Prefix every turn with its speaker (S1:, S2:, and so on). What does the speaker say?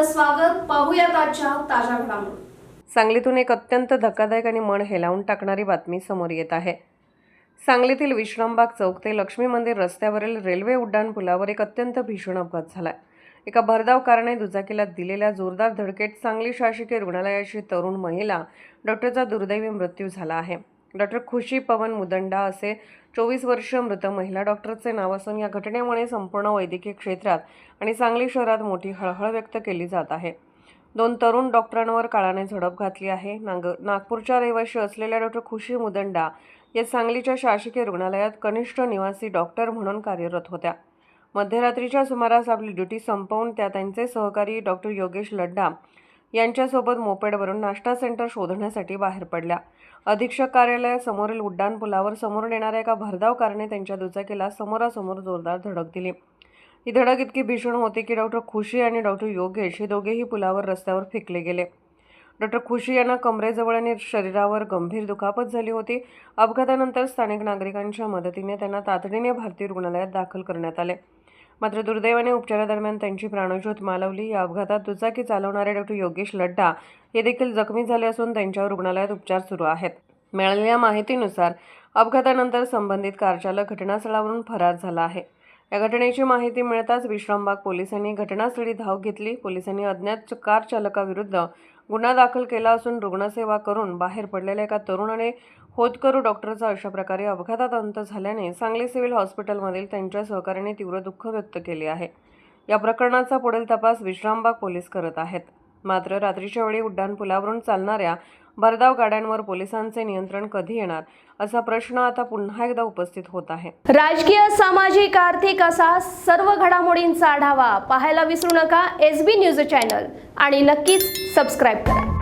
S1: स्वागत. पाहूयात आजच्या ताज्या घडामोडी.
S2: सांगलीतून एक अत्यंत धक्कादायक आणि मन हेलावून टाकणारी बातमी समोर येत आहे. सांगलीतील विश्रामबाग चौक ते लक्ष्मी मंदिर रस्त्यावरील रेल्वे उड्डाण पुलावर एक अत्यंत भीषण अपघात झाला. एका भरधाव कारने दुचाकीला दिलेल्या जोरदार धडकेत सांगली शासकीय रुग्णालयाची तरुण महिला डॉक्टरचा दुर्दैवी मृत्यू झाला आहे. डॉक्टर खुशी पवन मुदंडा असे 24 वर्षीय मृत महिला डॉक्टरचे नाव असून या घटनेमुळे संपूर्ण वैद्यकीय क्षेत्रात आणि सांगली शहरात मोठी हळहळ व्यक्त केली जात आहे. दोन तरुण डॉक्टरांवर काळाने झडप घातली आहे. नागपूरच्या रहिवाशी असलेल्या डॉक्टर खुशी मुदंडा या सांगलीच्या शासकीय रुग्णालयात कनिष्ठ निवासी डॉक्टर म्हणून कार्यरत होत्या. मध्यरात्रीच्या सुमारास आपली ड्युटी संपवून त्या त्यांचे सहकारी डॉक्टर योगेश लड्डा यांच्यासोबत मोपेडवरून नाश्ता सेंटर शोधण्यासाठी बाहेर पडल्या. अधीक्षक कार्यालयासमोरील उड्डाण पुलावर समोरून येणाऱ्या एका भरधाव कारने त्यांच्या दुचाकीला समोरासमोर जोरदार धडक दिली. ही धडक इतकी भीषण होती की डॉक्टर खुशी आणि डॉक्टर योगेश हे दोघेही पुलावर रस्त्यावर फेकले गेले. डॉक्टर खुशी यांना कमरेजवळ आणि शरीरावर गंभीर दुखापत झाली होती. अपघातानंतर स्थानिक नागरिकांच्या मदतीने त्यांना तातडीने भारतीय रुग्णालयात दाखल करण्यात आले. मात्र दुर्दैवाने उपचारादरम्यान त्यांची प्राणज्योत मालवली. या अपघातात दुचाकी चालवणारे डॉक्टर योगेश लड्डा हे देखील जखमी झाले असून त्यांच्यावर रुग्णालयात उपचार सुरू आहेत. मिळालेल्या माहितीनुसार अपघातानंतर संबंधित कारचालक घटनास्थळावरून फरार झाला आहे. या घटनेची माहिती मिळताच विश्रामबाग पोलिसांनी घटनास्थळी धाव घेतली. पोलिसांनी अज्ञात कार चालकाविरुद्ध गुन्हा दाखल केला असून रुग्णसेवा करून बाहेर पडलेल्या एका तरुणाने होतकरू डॉक्टरचा अशा प्रकारे अपघातात अंत झाल्याने सांगली सिव्हिल हॉस्पिटलमधील त्यांच्या सहकाऱ्यांनी तीव्र दुःख व्यक्त केले आहे. या प्रकरणाचा पुढील तपास विश्रामबाग पोलीस करत आहेत. मात्र रात्रीच्या वेळी उड्डाण पुलावरून चालणाऱ्या भरधाव गाड्यांवर पोलिसांचे नियंत्रण कधी येणार असा प्रश्न आता पुन्हा एकदा उपस्थित होत आहे.
S1: राजकीय, सामाजिक, आर्थिक असा सर्व घडामोडींचा आढावा पाहायला विसरू नका SB न्यूज चॅनल आणि नक्कीच सबस्क्राईब करा.